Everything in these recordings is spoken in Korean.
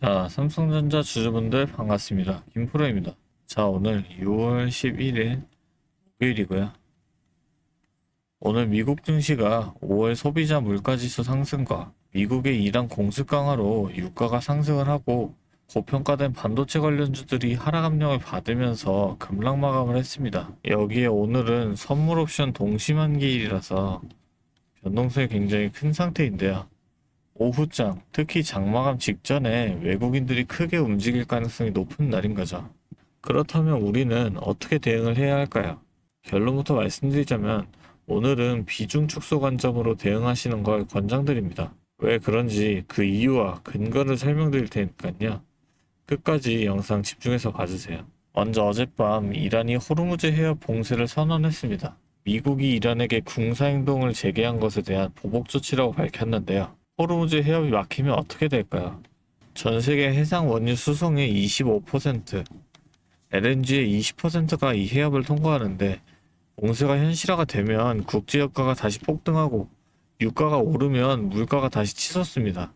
자, 삼성전자 주주분들 반갑습니다. 김프로입니다. 자, 오늘 6월 11일 목요일이고요. 오늘 미국 증시가 5월 소비자 물가지수 상승과 미국의 이란 공습 강화로 유가가 상승을 하고 고평가된 반도체 관련주들이 하락 압력을 받으면서 급락 마감을 했습니다. 여기에 오늘은 선물 옵션 동시만기일이라서 변동성이 굉장히 큰 상태인데요. 오후장, 특히 장마감 직전에 외국인들이 크게 움직일 가능성이 높은 날인 거죠. 그렇다면 우리는 어떻게 대응을 해야 할까요? 결론부터 말씀드리자면 오늘은 비중 축소 관점으로 대응하시는 걸 권장드립니다. 왜 그런지 그 이유와 근거를 설명드릴 테니까요. 끝까지 영상 집중해서 봐주세요. 먼저 어젯밤 이란이 호르무즈 해협 봉쇄를 선언했습니다. 미국이 이란에게 군사행동을 재개한 것에 대한 보복 조치라고 밝혔는데요. 호르무즈 해협이 막히면 어떻게 될까요? 전 세계 해상 원유 수송의 25%, LNG의 20%가 이 해협을 통과하는데 봉쇄가 현실화가 되면 국제유가가 다시 폭등하고 유가가 오르면 물가가 다시 치솟습니다.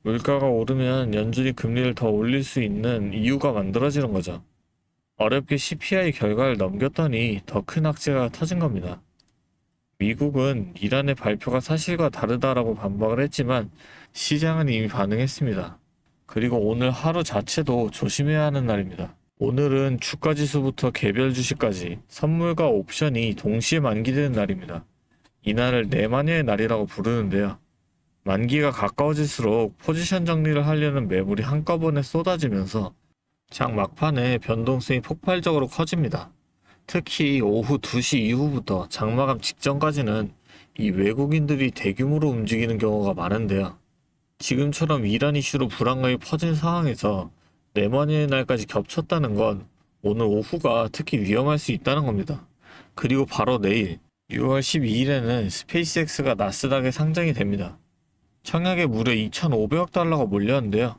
물가가 오르면 연준이 금리를 더 올릴 수 있는 이유가 만들어지는 거죠. 어렵게 CPI 결과를 넘겼더니 더 큰 악재가 터진 겁니다. 미국은 이란의 발표가 사실과 다르다라고 반박을 했지만 시장은 이미 반응했습니다. 그리고 오늘 하루 자체도 조심해야 하는 날입니다. 오늘은 주가지수부터 개별 주식까지 선물과 옵션이 동시에 만기되는 날입니다. 이날을 내마녀의 날이라고 부르는데요. 만기가 가까워질수록 포지션 정리를 하려는 매물이 한꺼번에 쏟아지면서 장 막판에 변동성이 폭발적으로 커집니다. 특히 오후 2시 이후부터 장마감 직전까지는 이 외국인들이 대규모로 움직이는 경우가 많은데요. 지금처럼 이란 이슈로 불안감이 퍼진 상황에서 내마녀의 날까지 겹쳤다는 건 오늘 오후가 특히 위험할 수 있다는 겁니다. 그리고 바로 내일 6월 12일에는 스페이스X가 나스닥에 상장이 됩니다. 청약에 무려 2,500억 달러가 몰렸는데요.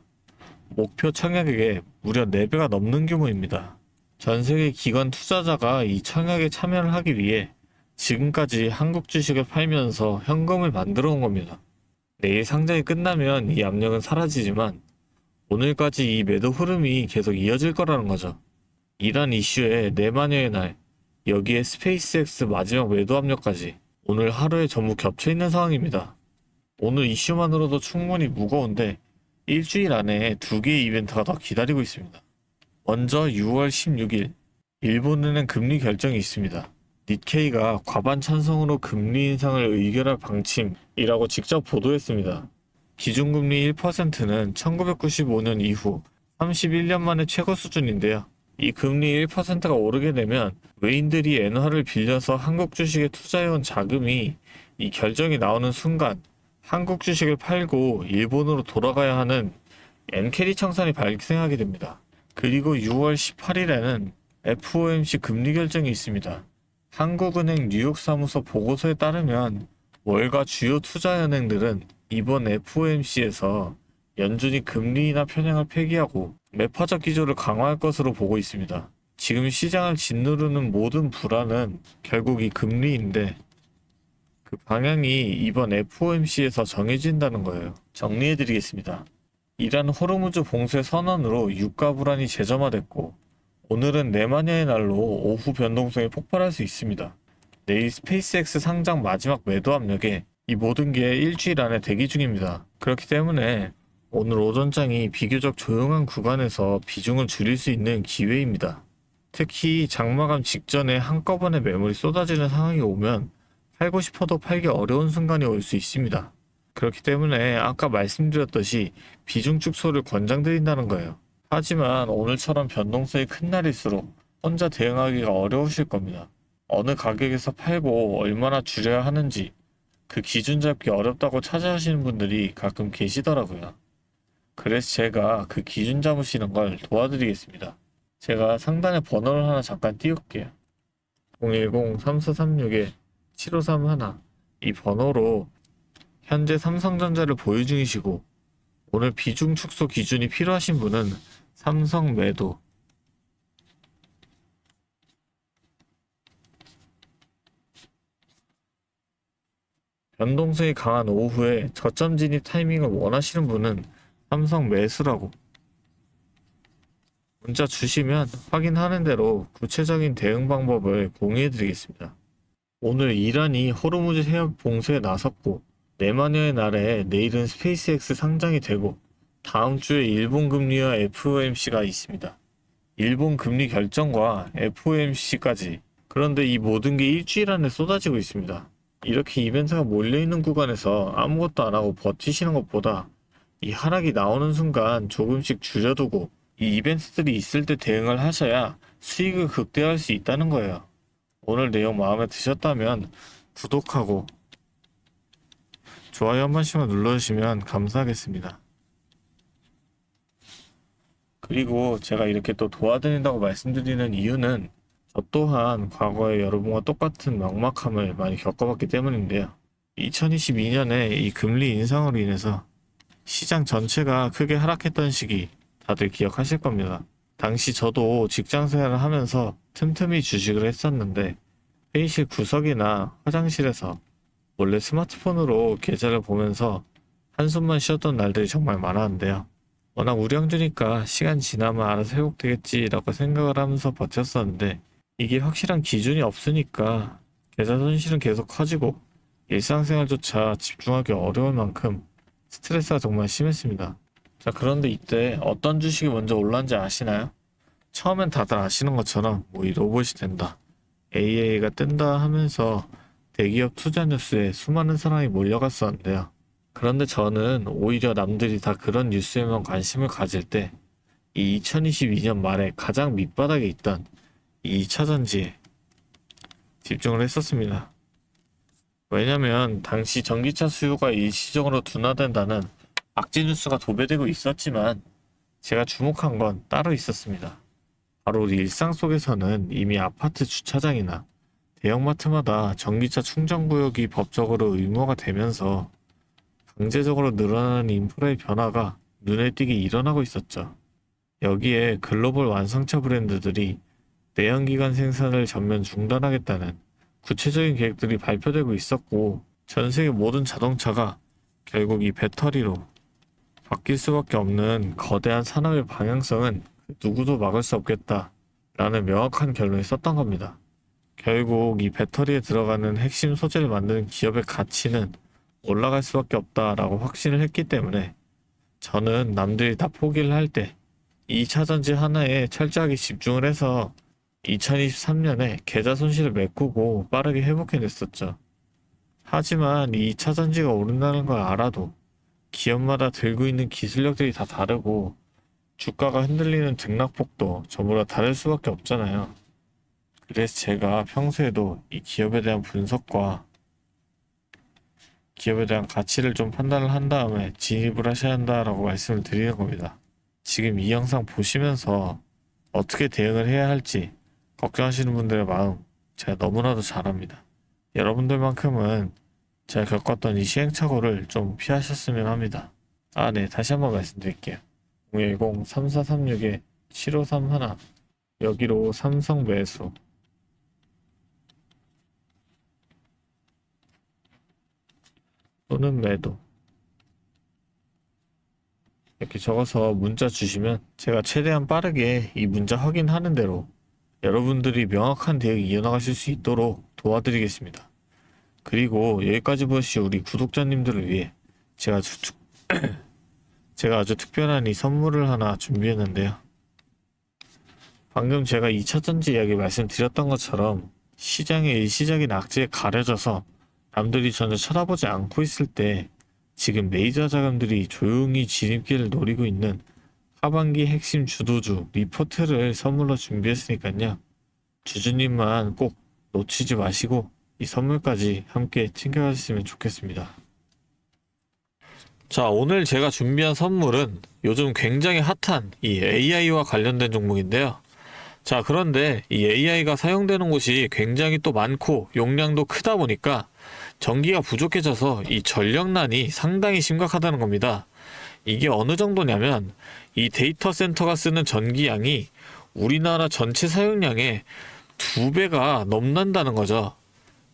목표 청약액의 무려 4배가 넘는 규모입니다. 전 세계 기관 투자자가 이 청약에 참여를 하기 위해 지금까지 한국 주식을 팔면서 현금을 만들어 온 겁니다. 내일 상장이 끝나면 이 압력은 사라지지만 오늘까지 이 매도 흐름이 계속 이어질 거라는 거죠. 이란 이슈에 내마녀의 날, 여기에 스페이스X 마지막 매도 압력까지 오늘 하루에 전부 겹쳐 있는 상황입니다. 오늘 이슈만으로도 충분히 무거운데 일주일 안에 2개의 이벤트가 더 기다리고 있습니다. 먼저 6월 16일, 일본은행 금리 결정이 있습니다. 니케이가 과반 찬성으로 금리 인상을 의결할 방침이라고 직접 보도했습니다. 기준금리 1%는 1995년 이후 31년 만에 최고 수준인데요. 이 금리 1%가 오르게 되면 외인들이 엔화를 빌려서 한국 주식에 투자해온 자금이 이 결정이 나오는 순간 한국 주식을 팔고 일본으로 돌아가야 하는 엔캐리 청산이 발생하게 됩니다. 그리고 6월 18일에는 FOMC 금리 결정이 있습니다. 한국은행 뉴욕 사무소 보고서에 따르면 월가 주요 투자은행들은 이번 FOMC에서 연준이 금리 인하 편향을 폐기하고 매파적 기조를 강화할 것으로 보고 있습니다. 지금 시장을 짓누르는 모든 불안은 결국 이 금리인데 그 방향이 이번 FOMC에서 정해진다는 거예요. 정리해드리겠습니다. 이란 호르무즈 봉쇄 선언으로 유가 불안이 재점화됐고 오늘은 내마녀의 날로 오후 변동성이 폭발할 수 있습니다. 내일 스페이스X 상장 마지막 매도 압력에 이 모든 게 일주일 안에 대기 중입니다. 그렇기 때문에 오늘 오전장이 비교적 조용한 구간에서 비중을 줄일 수 있는 기회입니다. 특히 장마감 직전에 한꺼번에 매물이 쏟아지는 상황이 오면 팔고 싶어도 팔기 어려운 순간이 올 수 있습니다. 그렇기 때문에 아까 말씀드렸듯이 비중 축소를 권장드린다는 거예요. 하지만 오늘처럼 변동성이 큰 날일수록 혼자 대응하기가 어려우실 겁니다. 어느 가격에서 팔고 얼마나 줄여야 하는지 그 기준 잡기 어렵다고 찾아하시는 분들이 가끔 계시더라고요. 그래서 제가 그 기준 잡으시는 걸 도와드리겠습니다. 제가 상단에 번호를 하나 잠깐 띄울게요. 010-3436-7531 이 번호로 현재 삼성전자를 보유 중이시고 오늘 비중 축소 기준이 필요하신 분은 삼성 매도 변동성이 강한 오후에 저점 진입 타이밍을 원하시는 분은 삼성 매수라고 문자 주시면 확인하는 대로 구체적인 대응 방법을 공유해 드리겠습니다. 오늘 이란이 호르무즈 해협 봉쇄에 나섰고 내마녀의 날에 내일은 스페이스X 상장이 되고 다음 주에 일본 금리와 FOMC가 있습니다. 일본 금리 결정과 FOMC까지. 그런데 이 모든 게 일주일 안에 쏟아지고 있습니다. 이렇게 이벤트가 몰려있는 구간에서 아무것도 안 하고 버티시는 것보다 이 하락이 나오는 순간 조금씩 줄여두고 이 이벤트들이 있을 때 대응을 하셔야 수익을 극대화할 수 있다는 거예요. 오늘 내용 마음에 드셨다면 구독하고 좋아요 한 번씩만 눌러주시면 감사하겠습니다. 그리고 제가 이렇게 또 도와드린다고 말씀드리는 이유는 저 또한 과거에 여러분과 똑같은 막막함을 많이 겪어봤기 때문인데요. 2022년에 이 금리 인상으로 인해서 시장 전체가 크게 하락했던 시기 다들 기억하실 겁니다. 당시 저도 직장 생활을 하면서 틈틈이 주식을 했었는데 회의실 구석이나 화장실에서 몰래 스마트폰으로 계좌를 보면서 한숨만 쉬었던 날들이 정말 많았는데요. 워낙 우량주니까 시간 지나면 알아서 회복되겠지라고 생각을 하면서 버텼었는데 이게 확실한 기준이 없으니까 계좌 손실은 계속 커지고 일상생활조차 집중하기 어려울 만큼 스트레스가 정말 심했습니다. 자, 그런데 이때 어떤 주식이 먼저 올랐는지 아시나요? 처음엔 다들 아시는 것처럼 뭐 이 로봇이 된다, AI가 뜬다 하면서 대기업 투자 뉴스에 수많은 사람이 몰려갔었는데요. 그런데 저는 오히려 남들이 다 그런 뉴스에만 관심을 가질 때 이 2022년 말에 가장 밑바닥에 있던 이 2차전지에 집중을 했었습니다. 왜냐면 당시 전기차 수요가 일시적으로 둔화된다는 악재 뉴스가 도배되고 있었지만 제가 주목한 건 따로 있었습니다. 바로 우리 일상 속에서는 이미 아파트 주차장이나 대형마트마다 전기차 충전구역이 법적으로 의무화가 되면서 강제적으로 늘어나는 인프라의 변화가 눈에 띄게 일어나고 있었죠. 여기에 글로벌 완성차 브랜드들이 내연기관 생산을 전면 중단하겠다는 구체적인 계획들이 발표되고 있었고 전 세계 모든 자동차가 결국 이 배터리로 바뀔 수밖에 없는 거대한 산업의 방향성은 누구도 막을 수 없겠다 라는 명확한 결론이 썼던 겁니다. 결국 이 배터리에 들어가는 핵심 소재를 만드는 기업의 가치는 올라갈 수밖에 없다라고 확신을 했기 때문에 저는 남들이 다 포기를 할 때 2차전지 하나에 철저하게 집중을 해서 2023년에 계좌 손실을 메꾸고 빠르게 회복해냈었죠. 하지만 이 2차전지가 오른다는 걸 알아도 기업마다 들고 있는 기술력들이 다 다르고 주가가 흔들리는 등락폭도 전부 다 다를 수밖에 없잖아요. 그래서 제가 평소에도 이 기업에 대한 분석과 기업에 대한 가치를 좀 판단을 한 다음에 진입을 하셔야 한다라고 말씀을 드리는 겁니다. 지금 이 영상 보시면서 어떻게 대응을 해야 할지 걱정하시는 분들의 마음 제가 너무나도 잘 압니다. 여러분들만큼은 제가 겪었던 이 시행착오를 좀 피하셨으면 합니다. 네, 다시 한번 말씀드릴게요. 010-3436-7531 여기로 삼성 매수 또는 매도 이렇게 적어서 문자 주시면 제가 최대한 빠르게 이 문자 확인하는 대로 여러분들이 명확한 대응 이어나가실 수 있도록 도와드리겠습니다. 그리고 여기까지 보신 우리 구독자님들을 위해 제가 아주 특별한 이 선물을 하나 준비했는데요. 방금 제가 2차전지 이야기 말씀드렸던 것처럼 시장의 일시적인 악재에 가려져서 남들이 전혀 쳐다보지 않고 있을 때 지금 메이저 자금들이 조용히 진입기를 노리고 있는 하반기 핵심 주도주 리포트를 선물로 준비했으니까요. 주주님만 꼭 놓치지 마시고 이 선물까지 함께 챙겨가셨으면 좋겠습니다. 자, 오늘 제가 준비한 선물은 요즘 굉장히 핫한 이 AI와 관련된 종목인데요. 자, 그런데 이 AI가 사용되는 곳이 굉장히 또 많고 용량도 크다 보니까 전기가 부족해져서 이 전력난이 상당히 심각하다는 겁니다. 이게 어느 정도냐면 이 데이터 센터가 쓰는 전기량이 우리나라 전체 사용량의 2배가 넘는다는 거죠.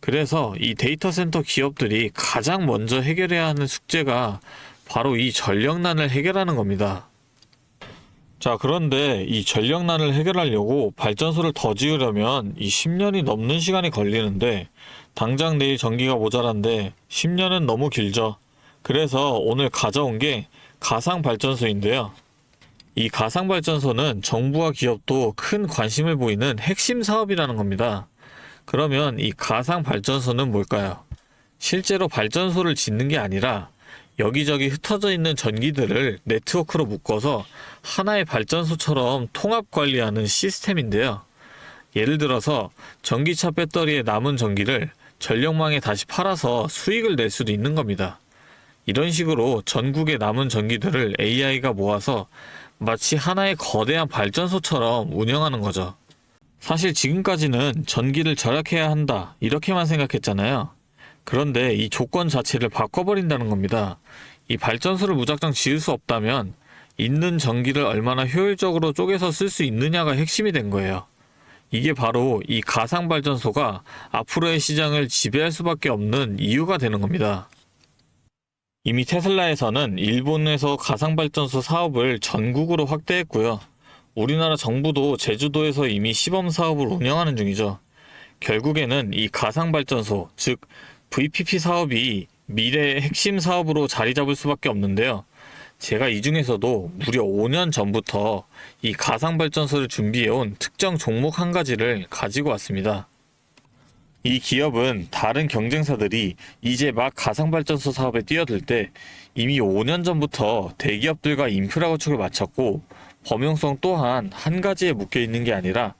그래서 이 데이터 센터 기업들이 가장 먼저 해결해야 하는 숙제가 바로 이 전력난을 해결하는 겁니다. 자, 그런데 이 전력난을 해결하려고 발전소를 더 지으려면 이 10년이 넘는 시간이 걸리는데 당장 내일 전기가 모자란데 10년은 너무 길죠. 그래서 오늘 가져온 게 가상발전소인데요. 이 가상발전소는 정부와 기업도 큰 관심을 보이는 핵심 사업이라는 겁니다. 그러면 이 가상발전소는 뭘까요? 실제로 발전소를 짓는 게 아니라 여기저기 흩어져 있는 전기들을 네트워크로 묶어서 하나의 발전소처럼 통합 관리하는 시스템인데요. 예를 들어서 전기차 배터리에 남은 전기를 전력망에 다시 팔아서 수익을 낼 수도 있는 겁니다. 이런 식으로 전국의 남은 전기들을 AI가 모아서 마치 하나의 거대한 발전소처럼 운영하는 거죠. 사실 지금까지는 전기를 절약해야 한다 이렇게만 생각했잖아요. 그런데 이 조건 자체를 바꿔버린다는 겁니다. 이 발전소를 무작정 지을 수 없다면 있는 전기를 얼마나 효율적으로 쪼개서 쓸 수 있느냐가 핵심이 된 거예요. 이게 바로 이 가상발전소가 앞으로의 시장을 지배할 수밖에 없는 이유가 되는 겁니다. 이미 테슬라에서는 일본에서 가상발전소 사업을 전국으로 확대했고요. 우리나라 정부도 제주도에서 이미 시범 사업을 운영하는 중이죠. 결국에는 이 가상발전소, 즉 VPP 사업이 미래의 핵심 사업으로 자리 잡을 수밖에 없는데요. 제가 이 중에서도 무려 5년 전부터 이 가상발전소를 준비해온 특정 종목 한 가지를 가지고 왔습니다. 이 기업은 다른 경쟁사들이 이제 막 가상발전소 사업에 뛰어들 때 이미 5년 전부터 대기업들과 인프라 구축을 마쳤고 범용성 또한 한 가지에 묶여 있는 게 아니라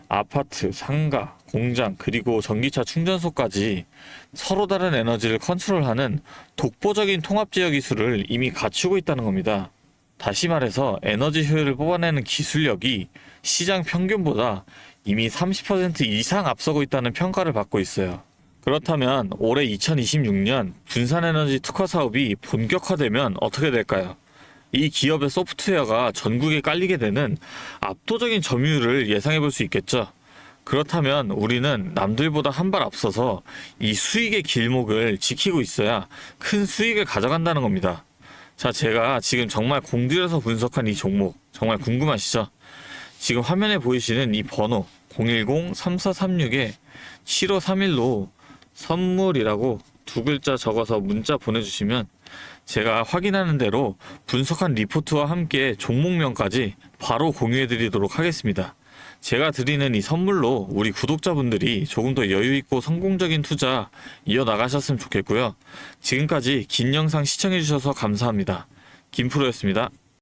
아파트, 상가, 공장, 그리고 전기차 충전소까지 서로 다른 에너지를 컨트롤하는 독보적인 통합제어 기술을 이미 갖추고 있다는 겁니다. 다시 말해서 에너지 효율을 뽑아내는 기술력이 시장 평균보다 이미 30% 이상 앞서고 있다는 평가를 받고 있어요. 그렇다면 올해 2026년 분산에너지 특화 사업이 본격화되면 어떻게 될까요? 이 기업의 소프트웨어가 전국에 깔리게 되는 압도적인 점유율을 예상해 볼 수 있겠죠. 그렇다면 우리는 남들보다 한 발 앞서서 이 수익의 길목을 지키고 있어야 큰 수익을 가져간다는 겁니다. 자, 제가 지금 정말 공들여서 분석한 이 종목 정말 궁금하시죠? 지금 화면에 보이시는 이 번호 010-3436-7531로 선물이라고 두 글자 적어서 문자 보내주시면 제가 확인하는 대로 분석한 리포트와 함께 종목명까지 바로 공유해드리도록 하겠습니다. 제가 드리는 이 선물로 우리 구독자분들이 조금 더 여유있고 성공적인 투자 이어나가셨으면 좋겠고요. 지금까지 긴 영상 시청해주셔서 감사합니다. 김프로였습니다.